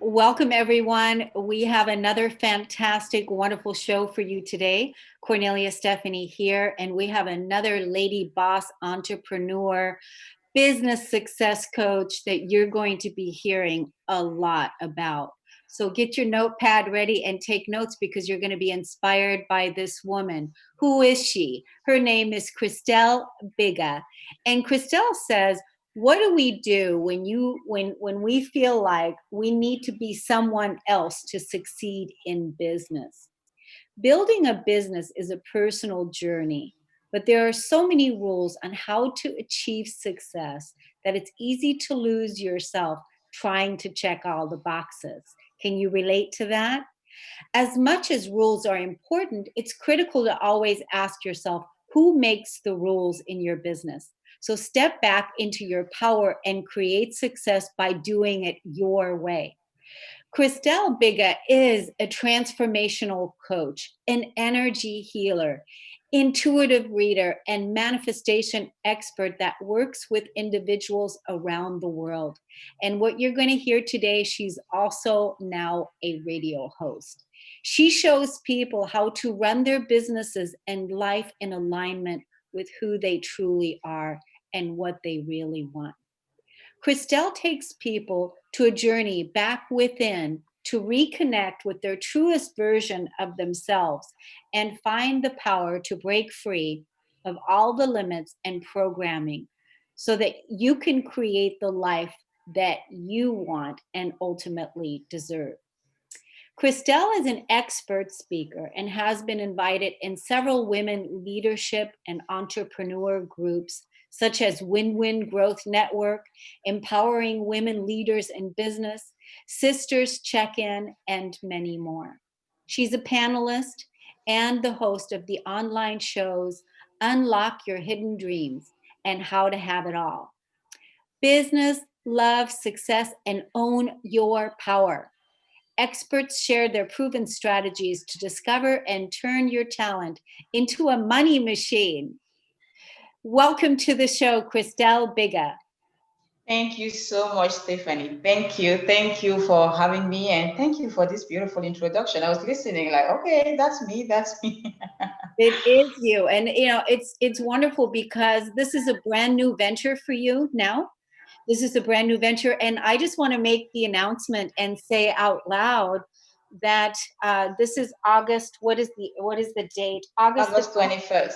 Welcome, everyone. We have another fantastic, wonderful show for you today. Cornelia Stephanie here, and we have another lady boss entrepreneur, business success coach that you're going to be hearing a lot about. So get your notepad ready and take notes because you're going to be inspired by this woman. Who is she? Her name is Christelle Biiga. And Christelle says, what do we do when we feel like we need to be someone else to succeed in business? Building a business is a personal journey, but there are so many rules on how to achieve success that it's easy to lose yourself trying to check all the boxes. Can you relate to that? As much as rules are important, it's critical to always ask yourself who makes the rules in your business. So step back into your power and create success by doing it your way. Christelle Biiga is a transformational coach, an energy healer, intuitive reader, and manifestation expert that works with individuals around the world. And what you're going to hear today, she's also now a radio host. She shows people how to run their businesses and life in alignment with who they truly are and what they really want. Christelle takes people to a journey back within to reconnect with their truest version of themselves and find the power to break free of all the limits and programming so that you can create the life that you want and ultimately deserve. Christelle is an expert speaker and has been invited in several women leadership and entrepreneur groups, such as Win Win Growth Network, Empowering Women Leaders in Business, Sisters Check In, and many more. She's a panelist and the host of the online shows Unlock Your Hidden Dreams and How to Have It All. Business, love, success, and own your power. Experts share their proven strategies to discover and turn your talent into a money machine. Welcome to the show, Christelle Biiga. Thank you so much, Stephanie. Thank you. Thank you for having me, and thank you for this beautiful introduction. I was listening like, okay, that's me, that's me. It is you. And it's wonderful because this is a brand new venture for you now. This is a brand new venture. And I just want to make the announcement and say out loud that this is August. What is the date? August 21st.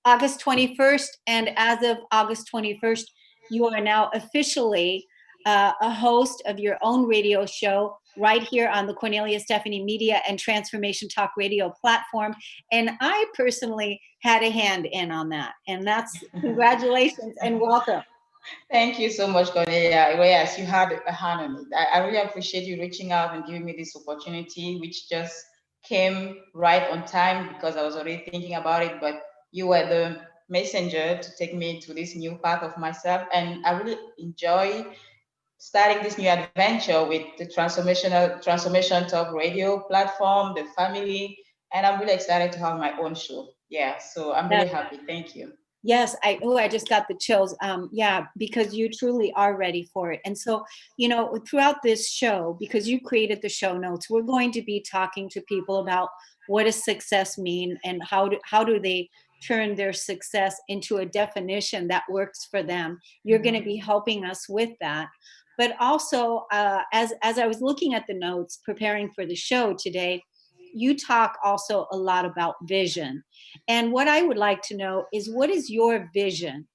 August 21st. And as of August 21st, you are now officially a host of your own radio show right here on the Cornelia Stephanie Media and Transformation Talk Radio platform. And I personally had a hand in on that. And that's congratulations and welcome. Thank you so much, Cornelia. Well, yes, you had a hand on it. I really appreciate you reaching out and giving me this opportunity, which just came right on time because I was already thinking about it. But you were the messenger to take me to this new path of myself. And I really enjoy starting this new adventure with the Transformation Talk Radio platform, the family. And I'm really excited to have my own show. Yeah, so I'm really happy. Thank you. Yes, I just got the chills. Yeah, because you truly are ready for it. And so, throughout this show, because you created the show notes, we're going to be talking to people about what does success mean and how do they turn their success into a definition that works for them. You're going to be helping us with that. But also, as I was looking at the notes preparing for the show today, you talk also a lot about vision. And what I would like to know is what is your vision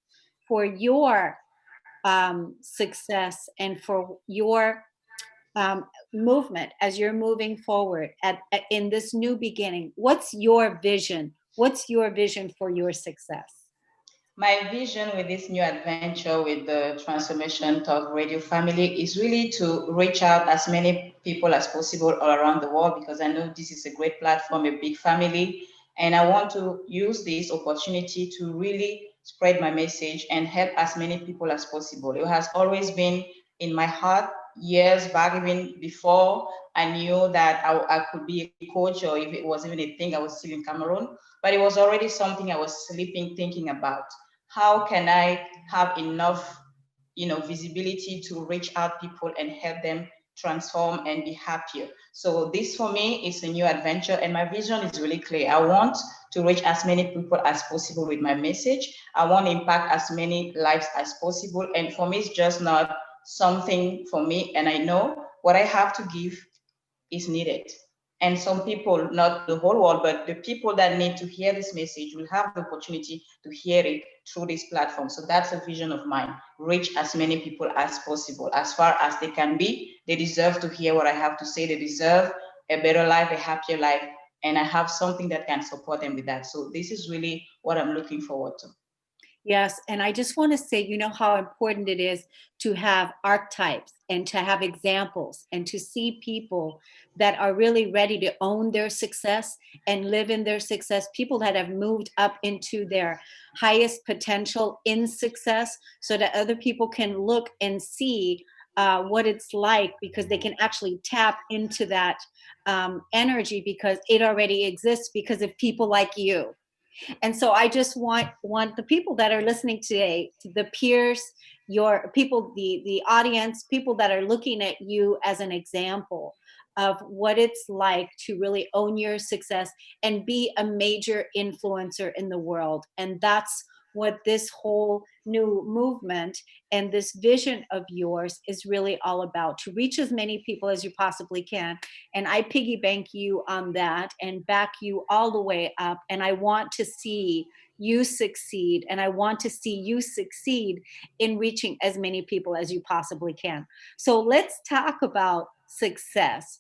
for your success and for your movement as you're moving forward in this new beginning? What's your vision? What's your vision for your success? My vision with this new adventure with the Transformation Talk Radio family is really to reach out as many people as possible all around the world because I know this is a great platform, a big family, And I want to use this opportunity to really spread my message and help as many people as possible. It has always been in my heart years back, even before I knew that I could be a coach, or if it was even a thing, I was still in Cameroon. But it was already something I was sleeping, thinking about. How can I have enough, visibility to reach out people and help them transform and be happier? So this for me is a new adventure, and my vision is really clear. I want to reach as many people as possible with my message. I want to impact as many lives as possible. And for me, it's just not something for me. And I know what I have to give is needed. And some people, not the whole world, but the people that need to hear this message will have the opportunity to hear it through this platform. So that's a vision of mine. Reach as many people as possible, as far as they can be. They deserve to hear what I have to say. They deserve a better life, a happier life. And I have something that can support them with that. So this is really what I'm looking forward to. Yes. And I just want to say, you know how important it is to have archetypes and to have examples and to see people that are really ready to own their success and live in their success, people that have moved up into their highest potential in success, so that other people can look and see what it's like, because they can actually tap into that energy, because it already exists because of people like you. And so I just want the people that are listening today, the peers, your people, the audience, people that are looking at you as an example of what it's like to really own your success and be a major influencer in the world. And that's what this whole new movement and this vision of yours is really all about, to reach as many people as you possibly can. And I piggy bank you on that and back you all the way up. And I want to see you succeed. And I want to see you succeed in reaching as many people as you possibly can. So let's talk about success.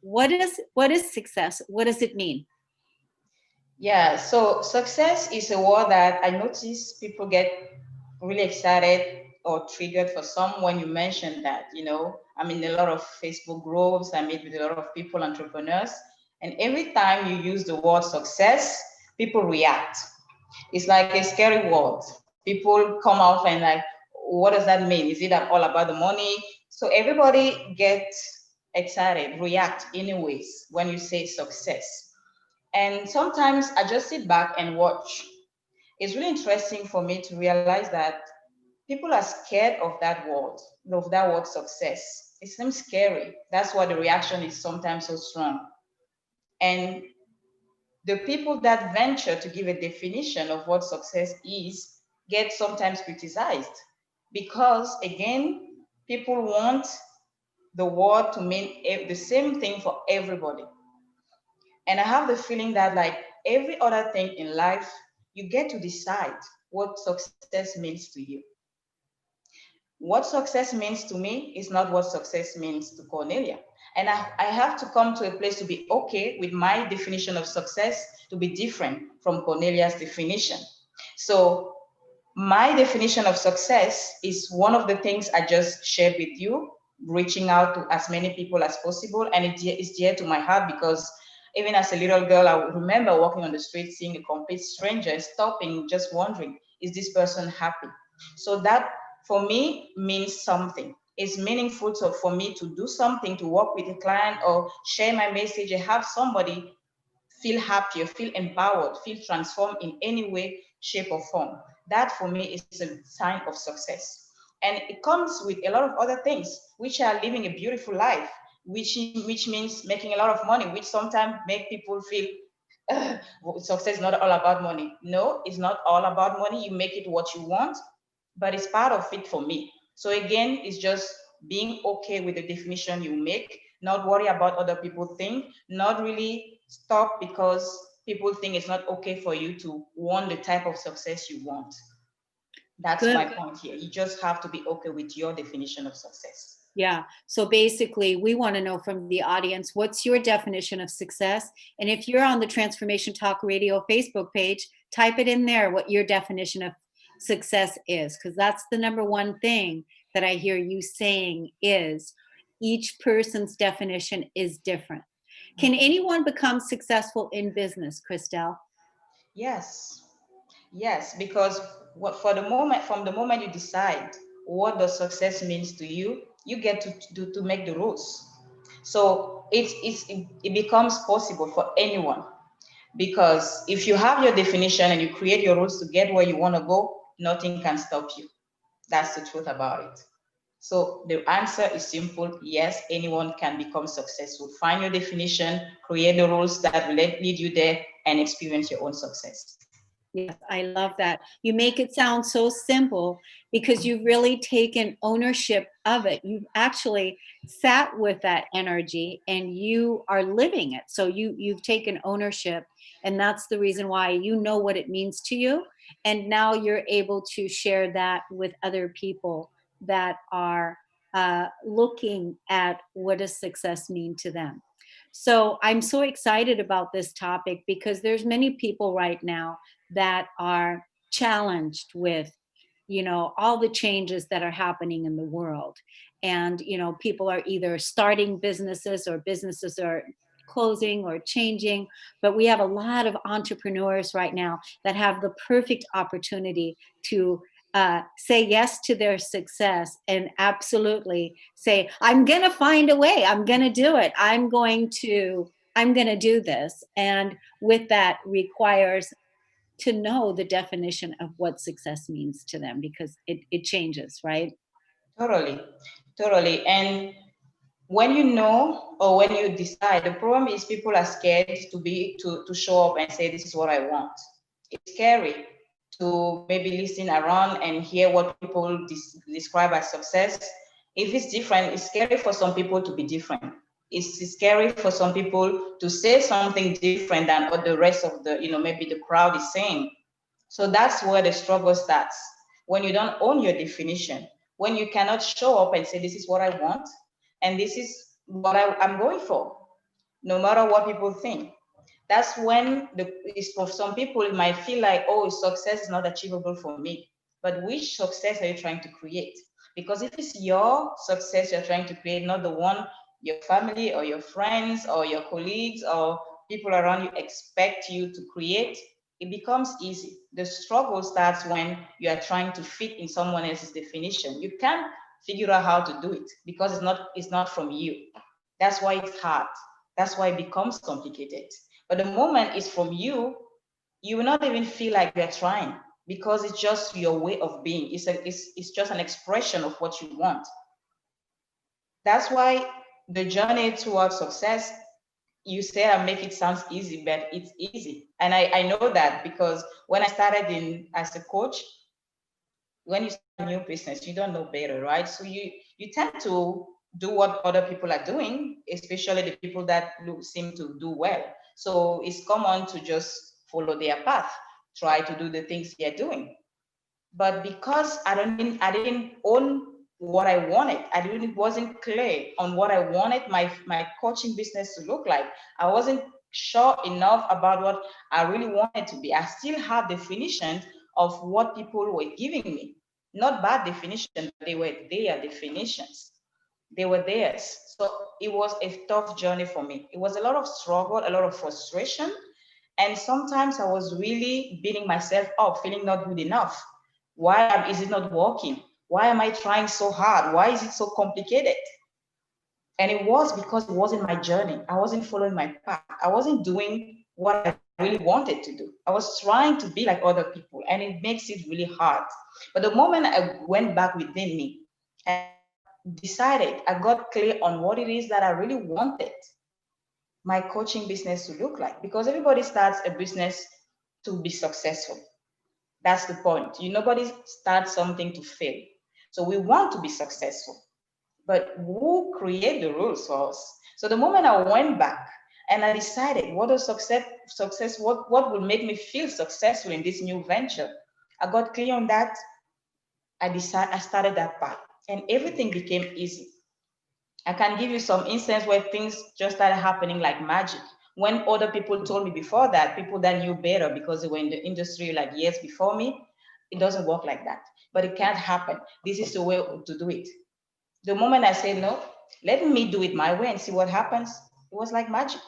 What is success? What does it mean? Yeah, so success is a word that I notice people get really excited or triggered for some when you mention that. I'm in a lot of Facebook groups, I meet with a lot of people, entrepreneurs, and every time you use the word success, people react. It's like a scary word. People come off and like, what does that mean? Is it all about the money? So everybody gets excited, react anyways when you say success. And sometimes I just sit back and watch. It's really interesting for me to realize that people are scared of that word success. It seems scary. That's why the reaction is sometimes so strong. And the people that venture to give a definition of what success is get sometimes criticized because, again, people want the word to mean the same thing for everybody. And I have the feeling that, like every other thing in life, you get to decide what success means to you. What success means to me is not what success means to Cornelia. And I have to come to a place to be okay with my definition of success to be different from Cornelia's definition. So my definition of success is one of the things I just shared with you, reaching out to as many people as possible. And it is dear to my heart because even as a little girl, I would remember walking on the street, seeing a complete stranger and stopping, just wondering, is this person happy? So that for me means something. It's meaningful for me to do something, to work with a client or share my message and have somebody feel happier, feel empowered, feel transformed in any way, shape, or form. That for me is a sign of success. And it comes with a lot of other things, which are living a beautiful life, which means making a lot of money, which sometimes make people feel success is not all about money. No, it's not all about money. You make it what you want, but it's part of it for me. So again, it's just being okay with the definition you make, not worry about other people think, not really stop because people think it's not okay for you to want the type of success you want. That's my Good. point here. You just have to be okay with your definition of success. Yeah. So basically, we want to know from the audience, what's your definition of success? And if you're on the Transformation Talk Radio Facebook page, type it in there what your definition of success is, because that's the number one thing that I hear you saying is each person's definition is different. Can anyone become successful in business, Christelle? Yes. Yes, because for the moment, from the moment you decide what the success means to you, you get to make the rules. So it becomes possible for anyone, because if you have your definition and you create your rules to get where you want to go, nothing can stop you. That's the truth about it. So the answer is simple. Yes, anyone can become successful. Find your definition, create the rules that will lead you there, and experience your own success. Yes, I love that. You make it sound so simple because you've really taken ownership of it. You've actually sat with that energy and you are living it. So you've taken ownership, and that's the reason why you know what it means to you, and now you're able to share that with other people that are looking at what does success mean to them. So I'm so excited about this topic because there's many people right now that are challenged with, all the changes that are happening in the world. And people are either starting businesses or businesses are closing or changing. But we have a lot of entrepreneurs right now that have the perfect opportunity to say yes to their success and absolutely say, I'm going to find a way, I'm going to do it, I'm going to do this. And with that requires to know the definition of what success means to them, because it changes, right? Totally, totally. And when you know or when you decide, the problem is people are scared to show up and say this is what I want. It's scary to maybe listen around and hear what people describe as success. If it's different, it's scary for some people to be different. It's scary for some people to say something different than what the rest of the, maybe the crowd is saying. So that's where the struggle starts. When you don't own your definition, when you cannot show up and say, this is what I want, and this is what I'm going for, no matter what people think. That's when for some people, it might feel like, oh, success is not achievable for me. But which success are you trying to create? Because if it's your success you're trying to create, not the one your family or your friends or your colleagues or people around you expect you to create, it becomes easy. The struggle starts when you are trying to fit in someone else's definition. You can't figure out how to do it because it's not from you. That's why it's hard. That's why it becomes complicated. But the moment it's from you, you will not even feel like you're trying, because it's just your way of being. It's just an expression of what you want. That's why the journey towards success, you say I make it sounds easy, but it's easy. And I know that because when I started in as a coach, when you start a new business, you don't know better, right? So you tend to do what other people are doing, especially the people that seem to do well. So it's common to just follow their path, try to do the things they're doing. But because I didn't own what I wanted, wasn't clear on what I wanted my coaching business to look like. I wasn't sure enough about what I really wanted to be. I still had definitions of what people were giving me. Not bad definitions, but they were their definitions. They were theirs. So it was a tough journey for me. It was a lot of struggle, a lot of frustration. And sometimes I was really beating myself up, feeling not good enough. Why is it not working? Why am I trying so hard? Why is it so complicated? And it was because it wasn't my journey. I wasn't following my path. I wasn't doing what I really wanted to do. I was trying to be like other people, and it makes it really hard. But the moment I went back within me and decided, I got clear on what it is that I really wanted my coaching business to look like. Because everybody starts a business to be successful. That's the point. Nobody starts something to fail. So we want to be successful. But who create the rules for us? So the moment I went back and I decided what is success, what will make me feel successful in this new venture, I got clear on that. I started that path, and everything became easy. I can give you some instance where things just started happening like magic. When other people told me before that, people that knew better because they were in the industry like years before me, it doesn't work like that. But it can't happen. This is the way to do it. The moment I said no, let me do it my way and see what happens, it was like magic.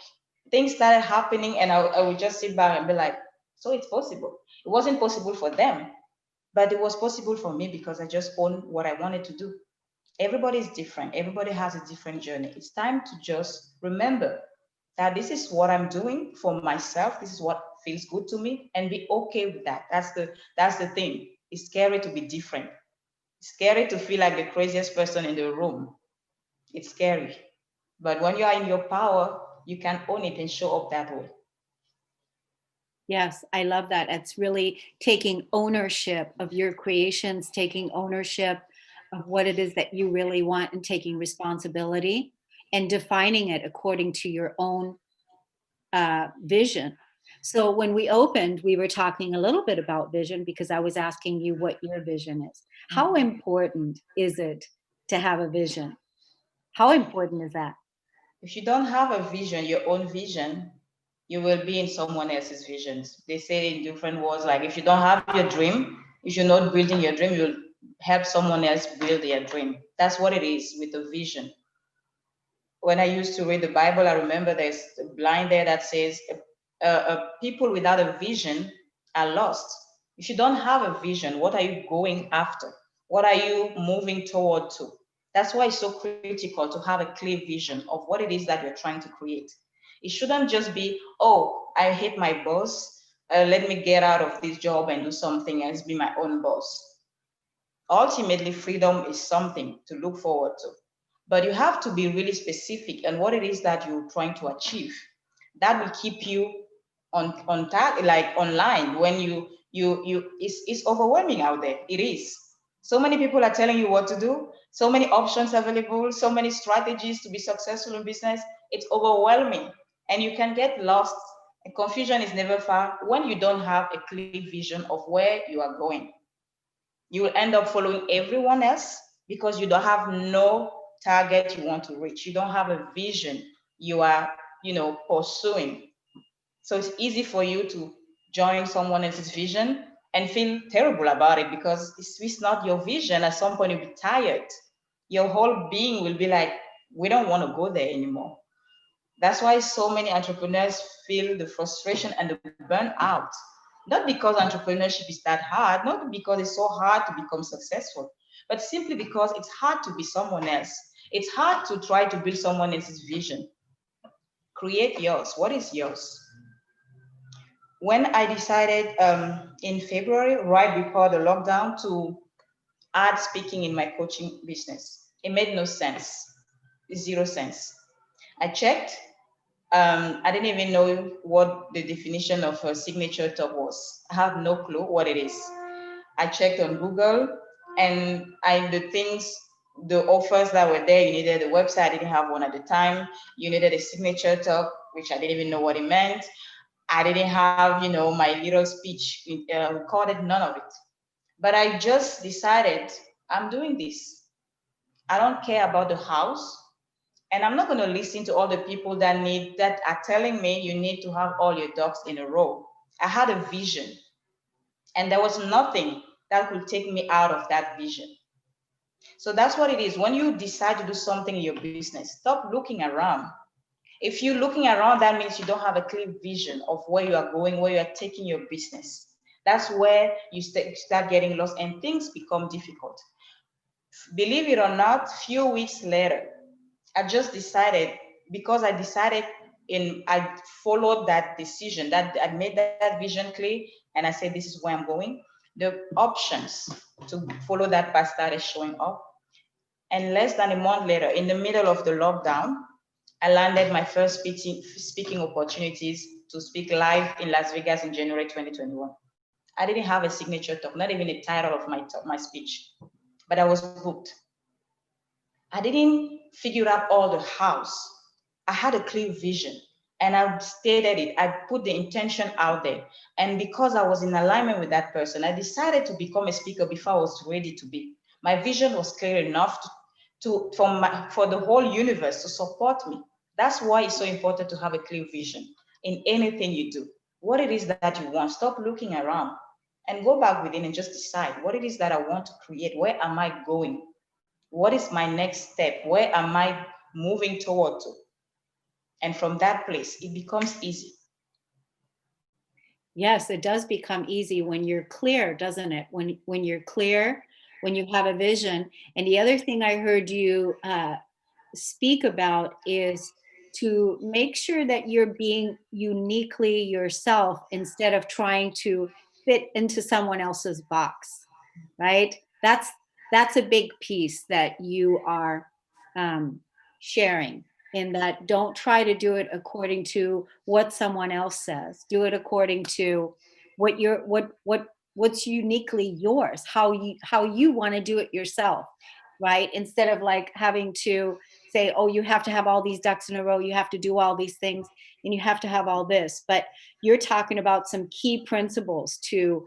Things started happening, and I would just sit back and be like, So it's possible. It wasn't possible for them, but it was possible for me because I just owned what I wanted to do. Everybody is different. Everybody has a different journey. It's time to just remember that this is what I'm doing for myself. This is what feels good to me, and be okay with that. That's the thing. It's scary to be different. It's scary to feel like the craziest person in the room. It's scary. But when you are in your power, you can own it and show up that way. Yes, I love that. It's really taking ownership of your creations, taking ownership of what it is that you really want, and taking responsibility and defining it according to your own vision. So when we opened, we were talking a little bit about vision because I was asking you what your vision is. How important is it to have a vision? How important is that? If you don't have a vision, your own vision, you will be in someone else's visions. They say in different words, like if you don't have your dream, if you're not building your dream, you'll help someone else build their dream. That's what it is with a vision. When I used to read the Bible, I remember there's a line there that says, people without a vision are lost. If you don't have a vision, what are you going after? What are you moving toward to? That's why it's so critical to have a clear vision of what it is that you're trying to create. It shouldn't just be, oh, I hate my boss. Let me get out of this job and do something else, be my own boss. Ultimately, freedom is something to look forward to, but you have to be really specific on what it is that you're trying to achieve. That will keep you on target, like online. When it's overwhelming out there. It is. So many people are telling you what to do, so many options available, so many strategies to be successful in business. It's overwhelming, and you can get lost, and confusion is never far when you don't have a clear vision of where you are going. You will end up following everyone else because you don't have no target you want to reach. You don't have a vision you are, pursuing. So it's easy for you to join someone else's vision and feel terrible about it because it's not your vision. At some point, you'll be tired. Your whole being will be like, we don't want to go there anymore. That's why so many entrepreneurs feel the frustration and the burnout. Not because entrepreneurship is that hard, not because it's so hard to become successful, but simply because it's hard to be someone else. It's hard to try to build someone else's vision. Create yours. What is yours? When I decided in February, right before the lockdown, to add speaking in my coaching business, it made no sense. Zero sense. I checked. I didn't even know what the definition of a signature talk was. I have no clue what it is. I checked on Google, and the offers that were there, you needed a website. I didn't have one at the time. You needed a signature talk, which I didn't even know what it meant. I didn't have, my little speech recorded, none of it. But I just decided I'm doing this. I don't care about the house. And I'm not going to listen to all the people that are telling me you need to have all your ducks in a row. I had a vision, and there was nothing that could take me out of that vision. So that's what it is. When you decide to do something in your business, stop looking around. If you're looking around, that means you don't have a clear vision of where you are going, where you are taking your business. That's where you start getting lost and things become difficult. Believe it or not, few weeks later, I just decided, because I followed that decision, that I made that vision clear, and I said, this is where I'm going. The options to follow that path started showing up. And less than a month later, in the middle of the lockdown, I landed my first speaking opportunities to speak live in Las Vegas in January 2021. I didn't have a signature talk, not even a title of my speech, but I was booked. I didn't figure out all the hows. I had a clear vision, and I stated it. I put the intention out there. And because I was in alignment with that person, I decided to become a speaker before I was ready to be. My vision was clear enough for the whole universe to support me. That's why it's so important to have a clear vision in anything you do. What it is that you want. Stop looking around and go back within and just decide what it is that I want to create. Where am I going? What is my next step? Where am I moving toward to? And from that place, it becomes easy. Yes, it does become easy when you're clear, doesn't it? When you're clear, when you have a vision. And the other thing I heard you speak about is to make sure that you're being uniquely yourself instead of trying to fit into someone else's box, right? That's a big piece that you are um, sharing, in that don't try to do it according to what someone else says. Do it according to what you're what's uniquely yours, how you want to do it yourself, right? Instead of like having to say, oh, you have to have all these ducks in a row, you have to do all these things, and you have to have all this. But you're talking about some key principles to,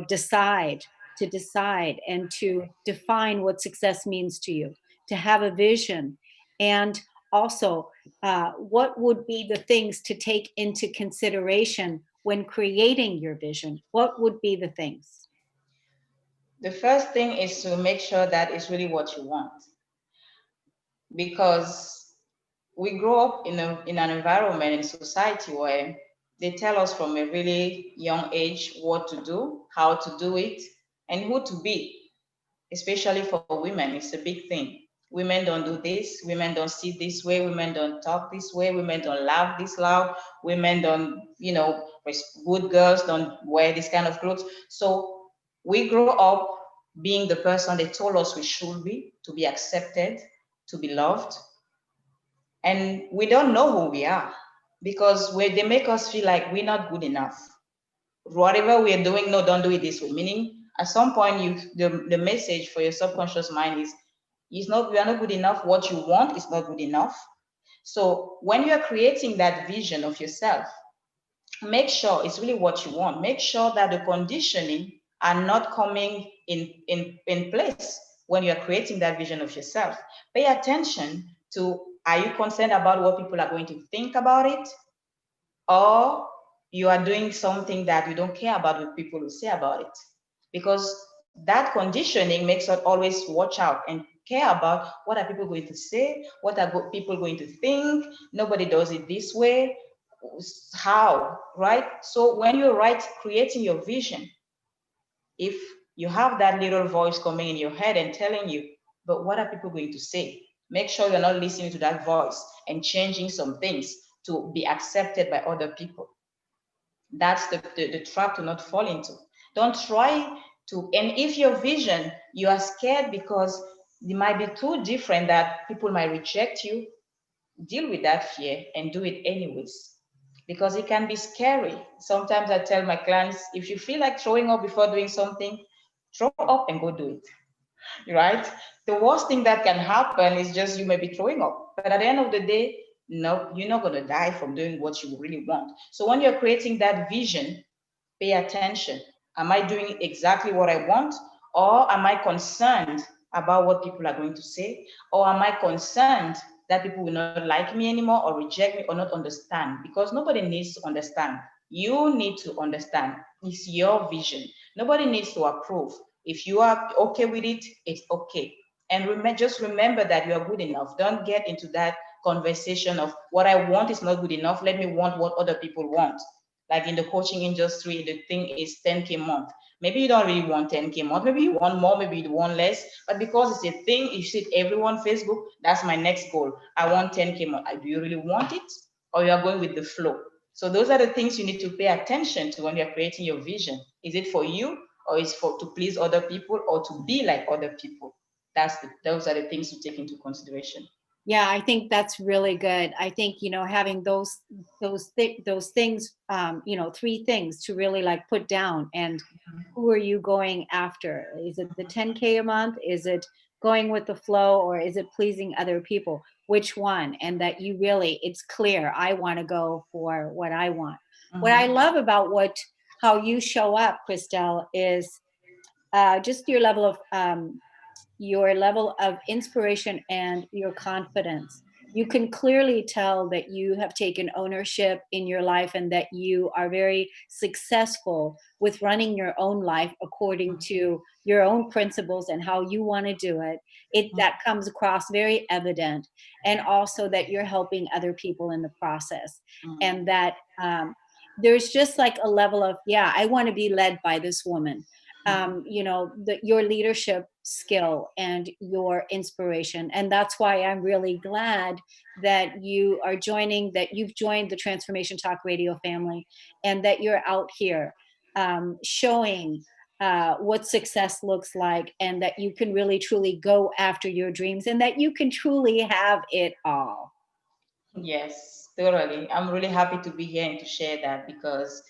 decide and to define what success means to you, to have a vision, and also what would be the things to take into consideration when creating your vision? What would be the things? The first thing is to make sure that it's really what you want, because we grow up in an environment in society where they tell us from a really young age what to do, how to do it, and who to be. Especially for women, it's a big thing. Women don't do this, women don't sit this way, women don't talk this way, women don't laugh this loud, women don't, good girls don't wear this kind of clothes. So we grow up being the person they told us we should be, to be accepted, to be loved, and we don't know who we are, because they make us feel like we're not good enough. Whatever we're doing, no, don't do it this way. Meaning, at some point, the message for your subconscious mind is, you are not good enough. What you want is not good enough. So when you are creating that vision of yourself, make sure it's really what you want. Make sure that the conditioning are not coming in place when you're creating that vision of yourself. Pay attention to, are you concerned about what people are going to think about it? Or you are doing something that you don't care about what people will say about it? Because that conditioning makes us always watch out and care about, what are people going to say, what are people going to think, nobody does it this way, how, right? So when you're creating your vision, if you have that little voice coming in your head and telling you, but what are people going to say, make sure you're not listening to that voice and changing some things to be accepted by other people. That's the trap to not fall into. Don't try to, and if your vision, you are scared because it might be too different that people might reject you, deal with that fear and do it anyways, because it can be scary. Sometimes I tell my clients, if you feel like throwing up before doing something, throw up and go do it, right? The worst thing that can happen is just you may be throwing up, but at the end of the day, no, you're not going to die from doing what you really want. So when you're creating that vision, pay attention. Am I doing exactly what I want? Or am I concerned about what people are going to say? Or am I concerned that people will not like me anymore or reject me or not understand? Because nobody needs to understand. You need to understand. It's your vision. Nobody needs to approve. If you are okay with it, it's okay. And just remember that you are good enough. Don't get into that conversation of, what I want is not good enough. Let me want what other people want. Like in the coaching industry, the thing is 10K a month. Maybe you don't really want 10K a month. Maybe you want more, maybe you want less. But because it's a thing, you see it everyone on Facebook, that's my next goal. I want 10K a month. Do you really want it? Or you are going with the flow? So those are the things you need to pay attention to when you're creating your vision. Is it for you, or is it for to please other people, or to be like other people? Those are the things to take into consideration. Yeah, I think that's really good. I think, having those things, three things to really like put down. And who are you going after? Is it the 10K a month? Is it going with the flow, or is it pleasing other people? Which one? And that you really, it's clear, I want to go for what I want. What I Mhm. love about how you show up, Christelle, is just your level of inspiration and your confidence. You can clearly tell that you have taken ownership in your life and that you are very successful with running your own life according to your own principles and how you want to do it. That comes across very evident, and also that you're helping other people in the process, and that there's just like a level of, yeah, I want to be led by this woman. Your leadership skill and your inspiration. And that's why I'm really glad that you've joined the Transformation Talk Radio family, and that you're out here showing what success looks like, and that you can really truly go after your dreams, and that you can truly have it all. Yes, totally. I'm really happy to be here and to share that, because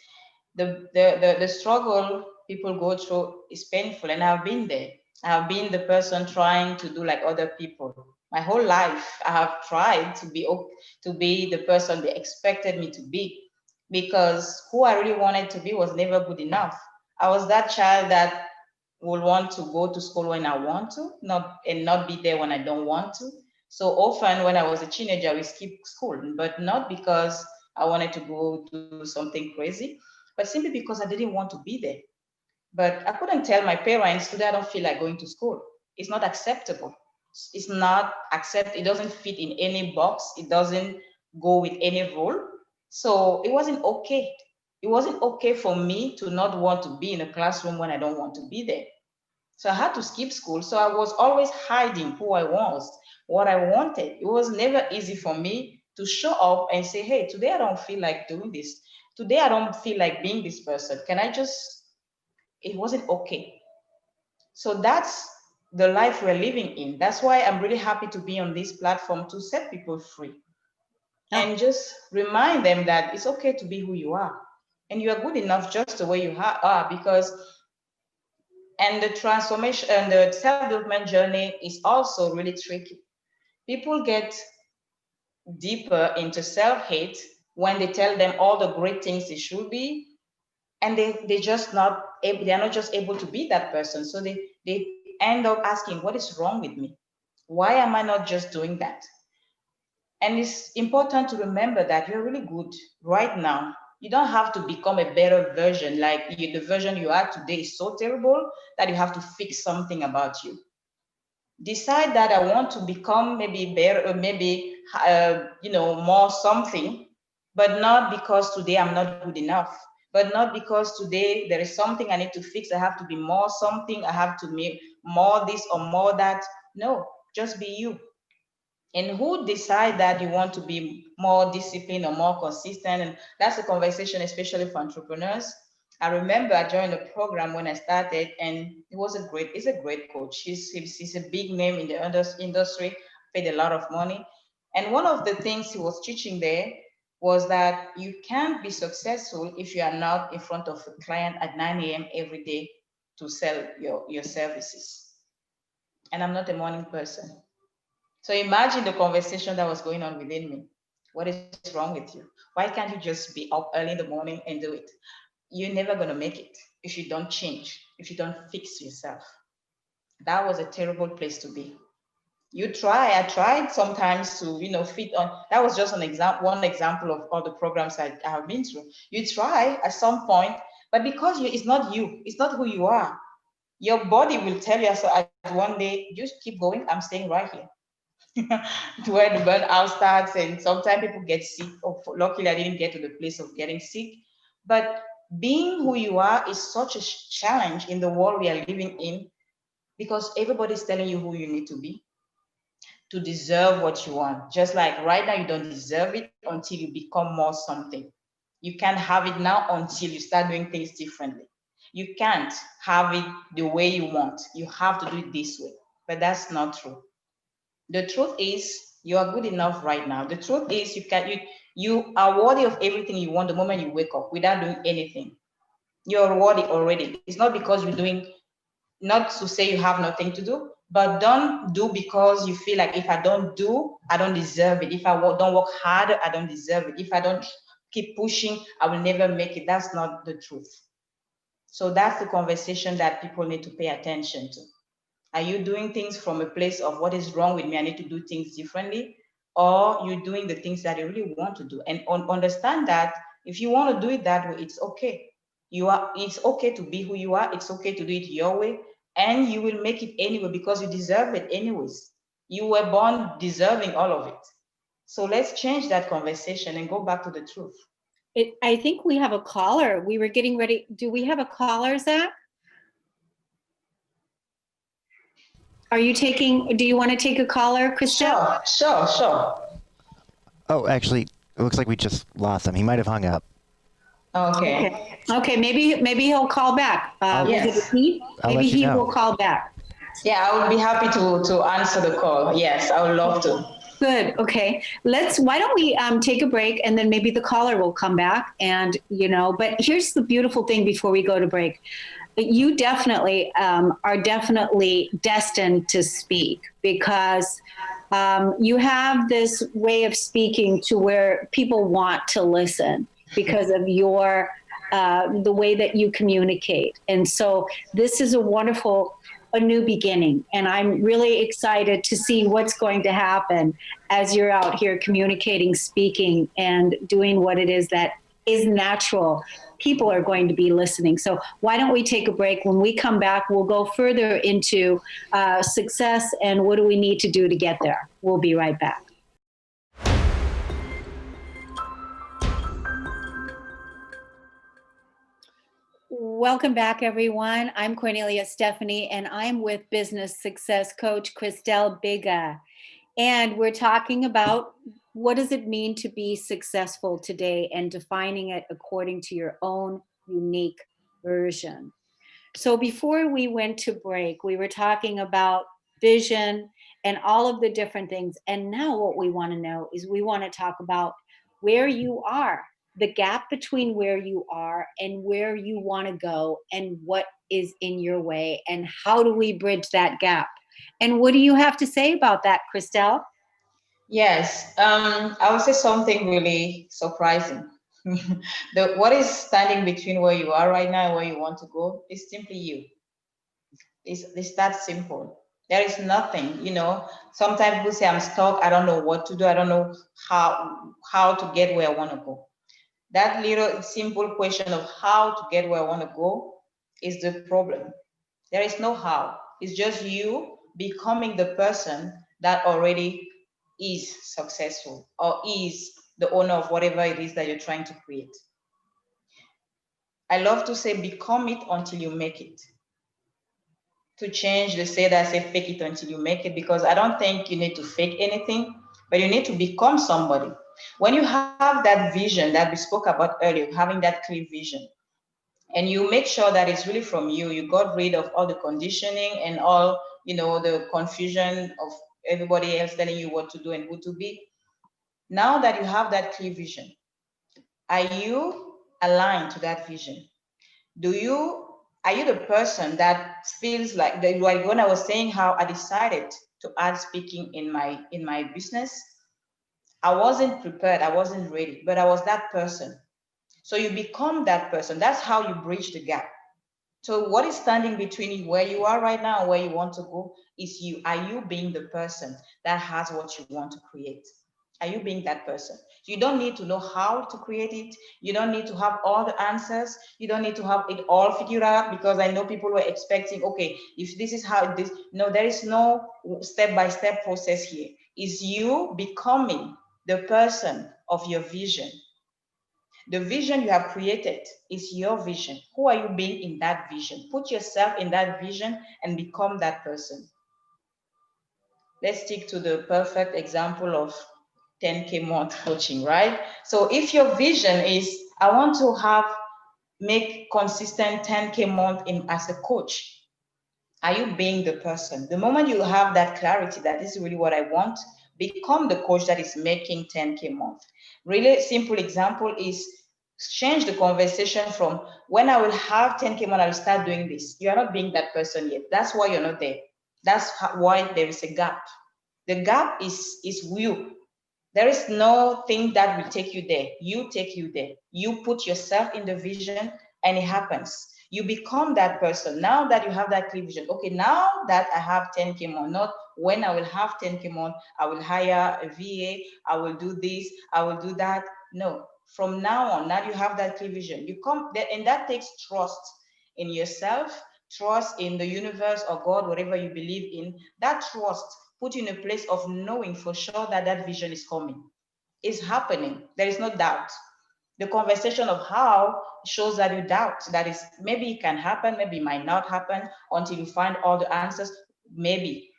the struggle people go through is painful, and I've been there. I've been the person trying to do like other people. My whole life, I have tried to be the person they expected me to be, because who I really wanted to be was never good enough. I was that child that will want to go to school when I want to, not be there when I don't want to. So often when I was a teenager, we skipped school, but not because I wanted to go do something crazy, but simply because I didn't want to be there. But I couldn't tell my parents, today I don't feel like going to school. It's not acceptable. It's not accept. It doesn't fit in any box. It doesn't go with any rule. So it wasn't okay. It wasn't okay for me to not want to be in a classroom when I don't want to be there. So I had to skip school. So I was always hiding who I was, what I wanted. It was never easy for me to show up and say, hey, today I don't feel like doing this. Today I don't feel like being this person. Can I just, it wasn't okay. So that's the life we're living in. That's why I'm really happy to be on this platform to set people free Oh, and just remind them that it's okay to be who you are. And you are good enough just the way you are, because and the transformation and the self-development journey is also really tricky. People get deeper into self-hate when they tell them all the great things they should be, and they just not able, they are not just able to be that person. So they end up asking, what is wrong with me? Why am I not just doing that? And it's important to remember that you're really good right now. You don't have to become a better version. Like the version you are today is so terrible that you have to fix something about you. Decide that I want to become maybe better, or maybe more something, but not because today I'm not good enough, but not because today there is something I need to fix. I have to be more something. I have to make more this or more that. No, just be you. And who decide that you want to be more disciplined or more consistent? And that's a conversation, especially for entrepreneurs. I remember I joined a program when I started, and he's a great coach. He's a big name in the industry, paid a lot of money. And one of the things he was teaching there was that you can't be successful if you are not in front of a client at 9 a.m. every day to sell your services. And I'm not a morning person. So imagine the conversation that was going on within me. What is wrong with you? Why can't you just be up early in the morning and do it? You're never going to make it if you don't change, if you don't fix yourself. That was a terrible place to be. I tried sometimes to, fit on. That was just one example of all the programs I have been through. You try at some point, but because it's not you, it's not who you are. Your body will tell you, so at one day, just keep going. I'm staying right here. To where the burnout starts, and sometimes people get sick. Oh, luckily, I didn't get to the place of getting sick. But being who you are is such a challenge in the world we are living in, because everybody's telling you who you need to be to deserve what you want. Just like right now, you don't deserve it until you become more something. You can't have it now until you start doing things differently. You can't have it the way you want. You have to do it this way. But that's not true. The truth is you are good enough right now. The truth is you are worthy of everything you want the moment you wake up without doing anything. You're worthy already. It's not because you're doing, not to say you have nothing to do, but don't do because you feel like if I don't do, I don't deserve it. If I don't work harder, I don't deserve it. If I don't keep pushing, I will never make it. That's not the truth. So that's the conversation that people need to pay attention to. Are you doing things from a place of what is wrong with me? I need to do things differently. Or you're doing the things that you really want to do. And understand that if you want to do it that way, it's okay. It's okay to be who you are. It's okay to do it your way. And you will make it anyway because you deserve it anyways. You were born deserving all of it. So let's change that conversation and go back to the truth. I think we have a caller. We were getting ready. Do we have a caller, Zach? Do you want to take a caller, Christelle? Sure. Oh, actually, it looks like we just lost him. He might have hung up. Okay. Okay, maybe he'll call back. Yes. Maybe let you know. will call back. Yeah, I would be happy to answer the call. Yes, I would love to. Good. Okay. Why don't we take a break, and then maybe the caller will come back, and but here's the beautiful thing before we go to break. You definitely are definitely destined to speak, because you have this way of speaking to where people want to listen because of your the way that you communicate. And so this is a new beginning, and I'm really excited to see what's going to happen as you're out here communicating, speaking, and doing what it is that is natural. People are going to be listening. So why don't we take a break? When we come back, we'll go further into success and what do we need to do to get there. We'll be right back. Welcome back, everyone. I'm Cornelia Stephanie, and I'm with business success coach Christelle Biiga. And we're talking about what does it mean to be successful today and defining it according to your own unique version. So before we went to break, we were talking about vision and all of the different things. And now what we want to know is we want to talk about where you are, the gap between where you are and where you want to go, and what is in your way, and how do we bridge that gap? And what do you have to say about that, Christelle? Yes, I would say something really surprising. What is standing between where you are right now and where you want to go is simply you. It's that simple. There is nothing, Sometimes people say I'm stuck, I don't know what to do, I don't know how to get where I want to go. That little simple question of how to get where I want to go is the problem. There is no how. It's just you becoming the person that already is successful or is the owner of whatever it is that you're trying to create. I love to say become it until you make it. To change the say that say fake it until you make it, because I don't think you need to fake anything, but you need to become somebody. When you have that vision that we spoke about earlier, having that clear vision, and you make sure that it's really from you, you got rid of all the conditioning and all the confusion of everybody else telling you what to do and who to be. Now that you have that clear vision, are you aligned to that vision? Are you the person that feels like when I was saying how I decided to add speaking in my business, I wasn't prepared, I wasn't ready, but I was that person. So you become that person. That's how you bridge the gap. So what is standing between where you are right now and where you want to go is you. Are you being the person that has what you want to create? Are you being that person? You don't need to know how to create it. You don't need to have all the answers. You don't need to have it all figured out, because I know people were expecting, okay, if this is how this, no, there is no step-by-step process here. It's you becoming the person of your vision. The vision you have created is your vision. Who are you being in that vision? Put yourself in that vision and become that person. Let's stick to the perfect example of 10K month coaching, right? So if your vision is, I want to make consistent 10K month as a coach, are you being the person? The moment you have that clarity that this is really what I want, become the coach that is making 10K month. Really simple example is change the conversation from when I will have 10K month, I will start doing this. You are not being that person yet. That's why you're not there. That's why there is a gap. The gap is you. There is no thing that will take you there. You take you there. You put yourself in the vision and it happens. You become that person. Now that you have that clear vision, okay, now that I have 10K more, not when I will have 10K more, I will hire a VA, I will do this, I will do that. No, from now on, now you have that clear vision. You come there, and that takes trust in yourself, trust in the universe or God, whatever you believe in. That trust put you in a place of knowing for sure that that vision is coming. It's happening. There is no doubt. The conversation of how shows that you doubt that is maybe it can happen, maybe it might not happen until you find all the answers, maybe.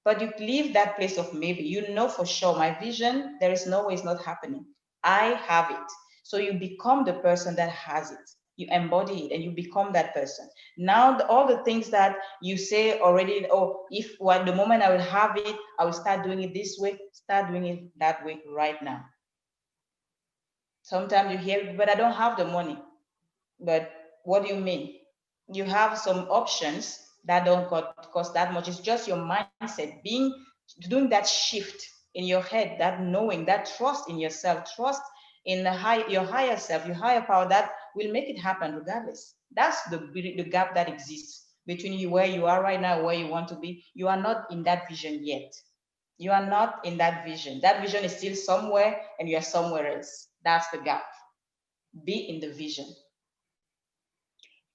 But you leave that place of maybe. You know for sure, my vision, there is no way it's not happening. I have it. So you become the person that has it. You embody it and you become that person. Now, all the things that you say already, oh, if the moment I will have it, I will start doing it this way, start doing it that way right now. Sometimes you hear, but I don't have the money. But what do you mean? You have some options that don't cost that much. It's just your mindset doing that shift in your head, that knowing, that trust in yourself, trust in your higher self, your higher power that will make it happen regardless. That's the gap that exists between you where you are right now, where you want to be. You are not in that vision yet. You are not in that vision. That vision is still somewhere and you are somewhere else. That's the gap. Be in the vision.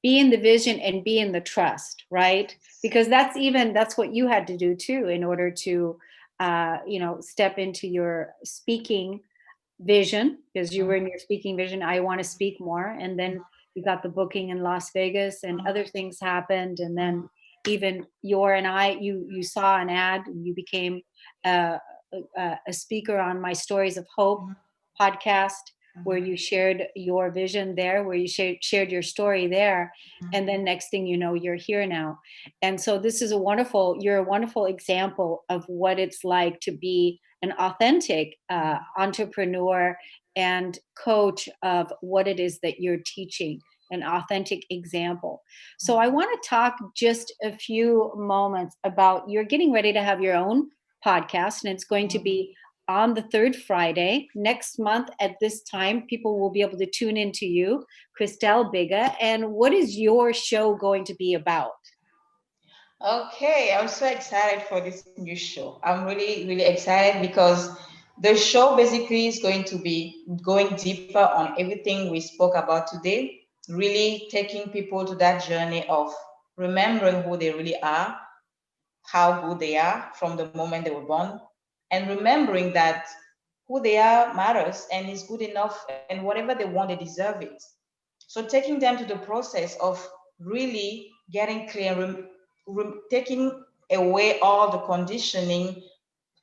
Be in the vision and be in the trust, right? Because that's what you had to do too in order to step into your speaking vision, because you were in your speaking vision. I want to speak more. And then you got the booking in Las Vegas and other things happened. And then even you saw an ad and you became a speaker on my Stories of Hope podcast, where you shared your vision there, where you shared your story there. And then next thing you know, you're here now. And so this is you're a wonderful example of what it's like to be an authentic entrepreneur and coach of what it is that you're teaching, an authentic example. So I want to talk just a few moments about you're getting ready to have your own podcast, and it's going to be on the third Friday next month at this time. People will be able to tune into you, Christelle Biiga. And what is your show going to be about? Okay, I'm so excited for this new show. I'm really, really excited because the show basically is going to be going deeper on everything we spoke about today, really taking people to that journey of remembering who they really are, how good they are from the moment they were born, and remembering that who they are matters and is good enough, and whatever they want, they deserve it. So taking them to the process of really getting clear, taking away all the conditioning,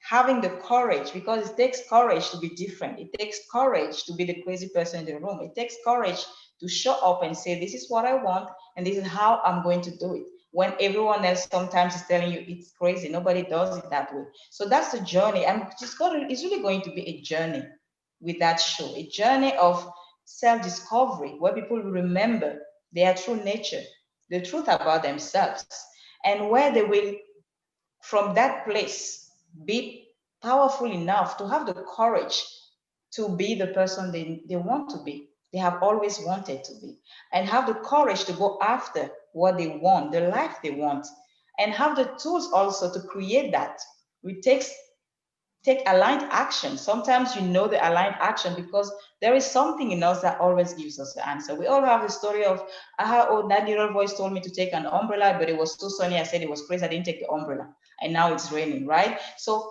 having the courage, because it takes courage to be different. It takes courage to be the crazy person in the room. It takes courage to show up and say, this is what I want, and this is how I'm going to do it. When everyone else sometimes is telling you it's crazy, nobody does it that way. So that's the journey. It's really going to be a journey with that show, a journey of self-discovery where people remember their true nature, the truth about themselves, and where they will, from that place, be powerful enough to have the courage to be the person they want to be, they have always wanted to be, and have the courage to go after what they want, the life they want, and have the tools also to create that. It takes take aligned action. Sometimes you know the aligned action because there is something in us that always gives us the answer. We all have the story of, oh, that little voice told me to take an umbrella, but it was so sunny. I said it was crazy. I didn't take the umbrella. And now it's raining, right? So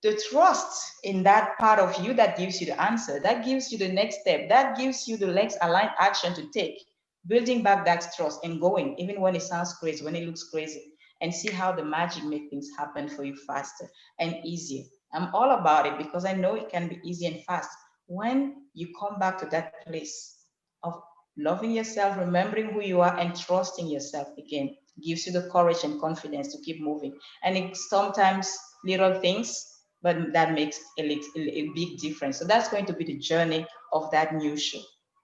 the trust in that part of you that gives you the answer, that gives you the next step, that gives you the next aligned action to take, building back that trust and going, even when it sounds crazy, when it looks crazy, and see how the magic make things happen for you faster and easier. I'm all about it because I know it can be easy and fast when you come back to that place of loving yourself, remembering who you are, and trusting yourself again. Gives you the courage and confidence to keep moving. And it's sometimes little things, but that makes a big difference. So that's going to be the journey of that new show.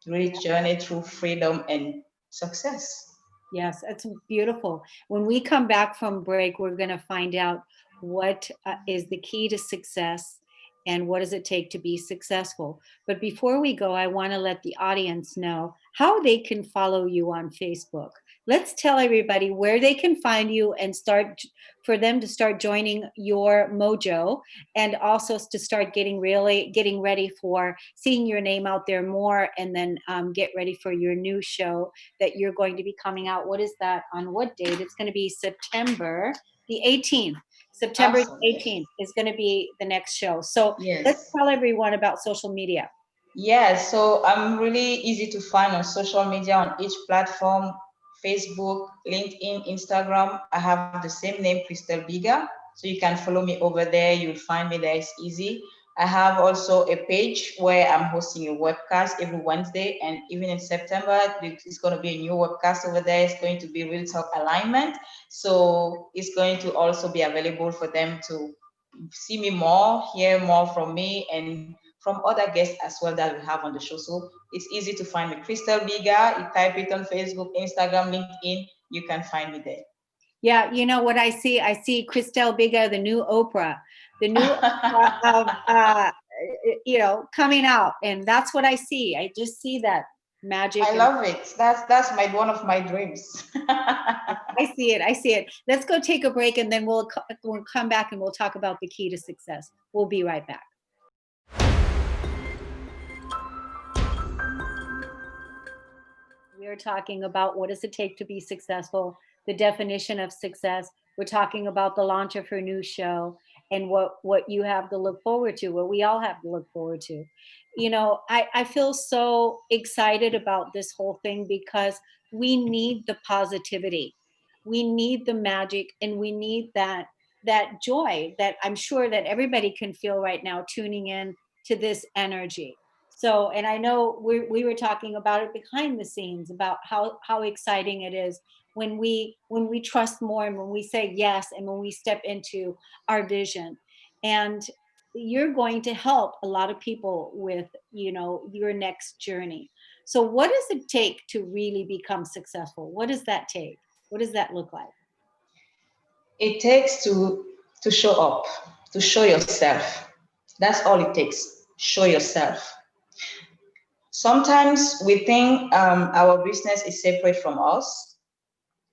Really journey through freedom and success. Yes, it's beautiful. When we come back from break, we're going to find out what is the key to success and what does it take to be successful. But before we go, I want to let the audience know how they can follow you on Facebook. Let's tell everybody where they can find you and start for them to start joining your mojo, and also to start getting ready for seeing your name out there more, and then get ready for your new show that you're going to be coming out. What is that? On what date? It's going to be September the 18th. September Awesome. 18th is going to be the next show. So let's Yes. tell everyone about social media. Yeah, so I'm really easy to find on social media on each platform, Facebook, LinkedIn, Instagram. I have the same name, Christelle Biiga. So you can follow me over there. You'll find me there. It's easy. I have also a page where I'm hosting a webcast every Wednesday, and even in September, it's going to be a new webcast over there. It's going to be Real Talk Alignment. So it's going to also be available for them to see me more, hear more from me, and from other guests as well that we have on the show. So it's easy to find me. Christelle Biiga, you type it on Facebook, Instagram, LinkedIn, you can find me there. Yeah, you know what I see? I see Christelle Biiga, the new Oprah, the new Oprah of coming out, and that's what I see. I just see that magic, I and love it. That's my one of my dreams. I see it. I see it. Let's go take a break, and then we'll come back and we'll talk about the key to success. We'll be right back. We are talking about what does it take to be successful, the definition of success. We're talking about the launch of her new show and what you have to look forward to, what we all have to look forward to. I feel so excited about this whole thing because we need the positivity. We need the magic, and we need that joy that I'm sure that everybody can feel right now tuning in to this energy. So, and I know we were talking about it behind the scenes about how exciting it is when we trust more, and when we say yes, and when we step into our vision. And you're going to help a lot of people with your next journey. So what does it take to really become successful? What does that take? What does that look like? It takes to show up, to show yourself. That's all it takes. Show yourself. Sometimes we think our business is separate from us.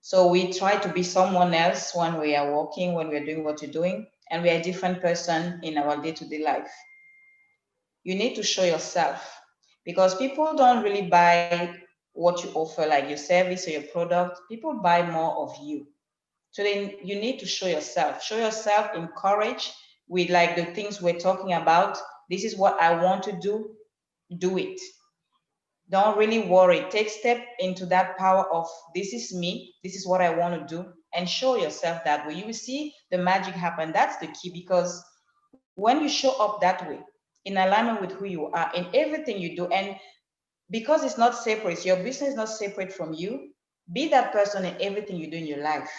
So we try to be someone else when we are working, when we're doing what you're doing, and we are a different person in our day-to-day life. You need to show yourself because people don't really buy what you offer, like your service or your product. People buy more of you. So then you need to show yourself. Show yourself in courage with like the things we're talking about. This is what I want to do. Do it. Don't really worry. Take step into that power of this is me, this is what I want to do, and show yourself that way. You will see the magic happen. That's the key because when you show up that way, in alignment with who you are in everything you do, and because it's not separate, your business is not separate from you, be that person in everything you do in your life.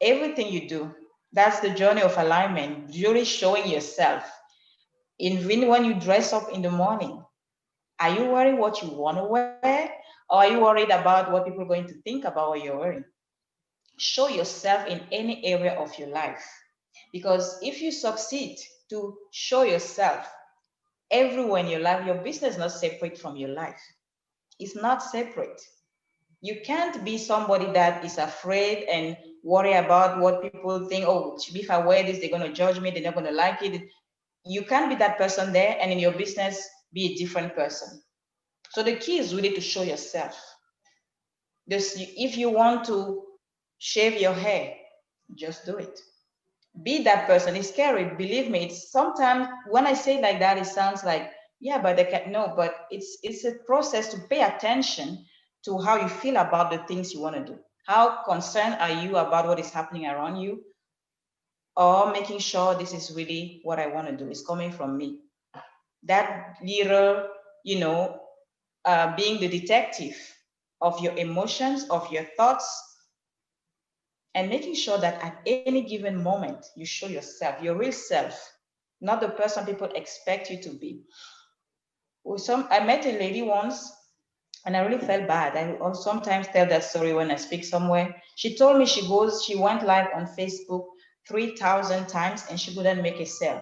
Everything you do, that's the journey of alignment, really showing yourself. Even when you dress up in the morning, are you worried what you want to wear? Or are you worried about what people are going to think about what you're wearing? Show yourself in any area of your life. Because if you succeed to show yourself everywhere in your life, your business is not separate from your life. It's not separate. You can't be somebody that is afraid and worry about what people think. Oh, if I wear this, they're going to judge me. They're not going to like it. You can't be that person there, and in your business, be a different person. So the key is really to show yourself. If you want to shave your hair, just do it. Be that person. It's scary, believe me. It's sometimes when I say like that, it sounds like, yeah, but they can no, but it's a process to pay attention to how you feel about the things you want to do. How concerned are you about what is happening around you? Or making sure this is really what I want to do. It's coming from me. That little, you know, being the detective of your emotions, of your thoughts, and making sure that at any given moment you show yourself, your real self, not the person people expect you to be. I met a lady once and I really felt bad. I will sometimes tell that story when I speak somewhere. She told me she went live on Facebook 3,000 times and she couldn't make a sale.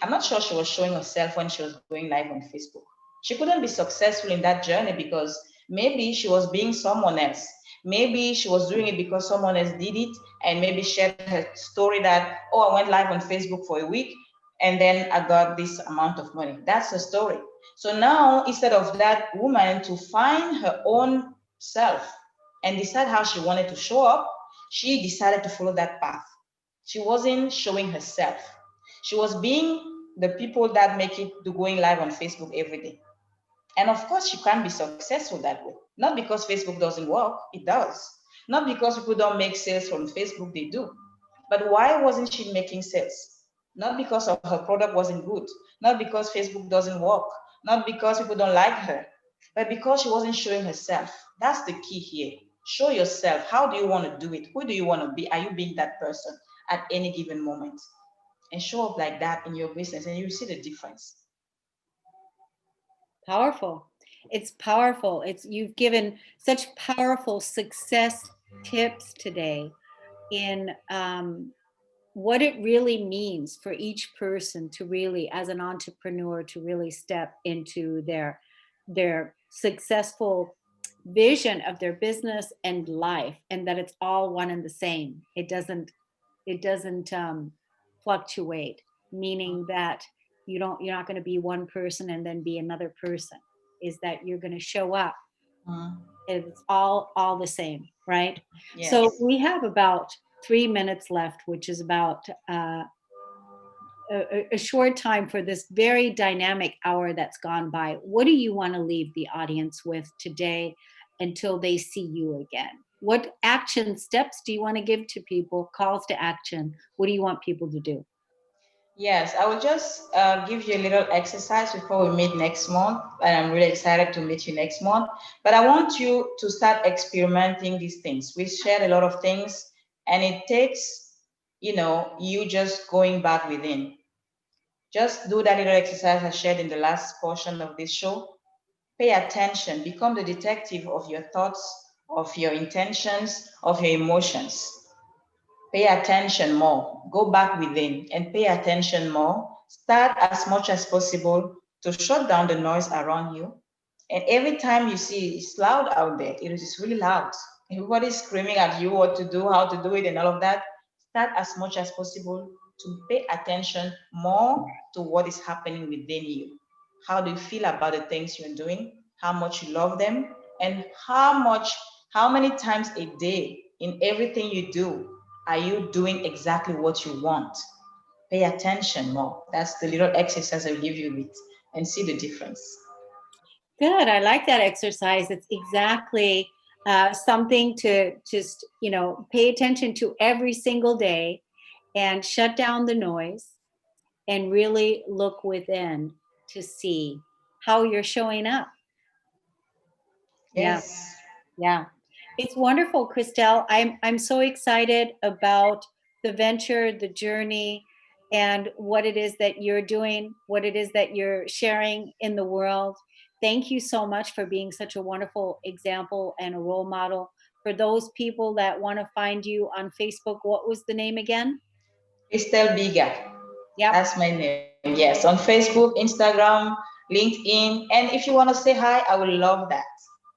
I'm not sure she was showing herself when she was going live on Facebook. She couldn't be successful in that journey because maybe she was being someone else. Maybe she was doing it because someone else did it and maybe shared her story that, oh, I went live on Facebook for a week and then I got this amount of money. That's her story. So now, instead of that woman to find her own self and decide how she wanted to show up, she decided to follow that path. She wasn't showing herself. She was being the people that make it to going live on Facebook every day. And of course, you can be successful that way. Not because Facebook doesn't work, it does. Not because people don't make sales from Facebook, they do. But why wasn't she making sales? Not because of her product wasn't good, not because Facebook doesn't work, not because people don't like her, but because she wasn't showing herself. That's the key here. Show yourself. How do you want to do it? Who do you want to be? Are you being that person at any given moment? And show up like that in your business, and you see the difference. Powerful. It's powerful. You've given such powerful success tips today in what it really means for each person to really, as an entrepreneur, to really step into their successful vision of their business and life, and that it's all one and the same. It doesn't fluctuate, meaning that you're not going to be one person and then be another person. Is that you're going to show up, Mm, it's all the same, right? So yes. we have about 3 minutes left, which is about a short time for this very dynamic hour that's gone by. What do you want to leave the audience with today until they see you again? What action steps do you want to give to people? Calls to action. What do you want people to do? Yes, I will just give you a little exercise before we meet next month. And I'm really excited to meet you next month. But I want you to start experimenting these things. We shared a lot of things, and it takes, you just going back within. Just do that little exercise I shared in the last portion of this show. Pay attention, become the detective of your thoughts, of your intentions, of your emotions. Pay attention more. Go back within and pay attention more. Start as much as possible to shut down the noise around you. And every time you see it's loud out there, it is really loud. Everybody's screaming at you what to do, how to do it, and all of that. Start as much as possible to pay attention more to what is happening within you. How do you feel about the things you're doing? How much you love them? And how many times a day in everything you do are you doing exactly what you want? Pay attention more. That's the little exercise I'll give you with and see the difference. Good. I like that exercise. It's exactly something to just, pay attention to every single day and shut down the noise and really look within to see how you're showing up. Yeah. Yes. Yeah. It's wonderful, Christelle. I'm so excited about the venture, the journey, and what it is that you're doing, what it is that you're sharing in the world. Thank you so much for being such a wonderful example and a role model. For those people that want to find you on Facebook, what was the name again? Christelle Biiga. Yep. That's my name. Yes. On Facebook, Instagram, LinkedIn. And if you want to say hi, I would love that.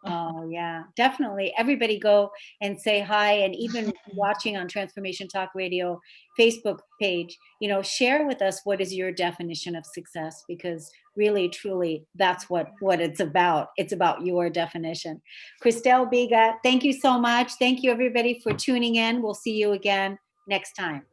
Oh, yeah, definitely. Everybody go and say hi. And even watching on Transformation Talk Radio Facebook page, share with us what is your definition of success, because really, truly, that's what it's about. It's about your definition. Christelle Biga, thank you so much. Thank you, everybody, for tuning in. We'll see you again next time.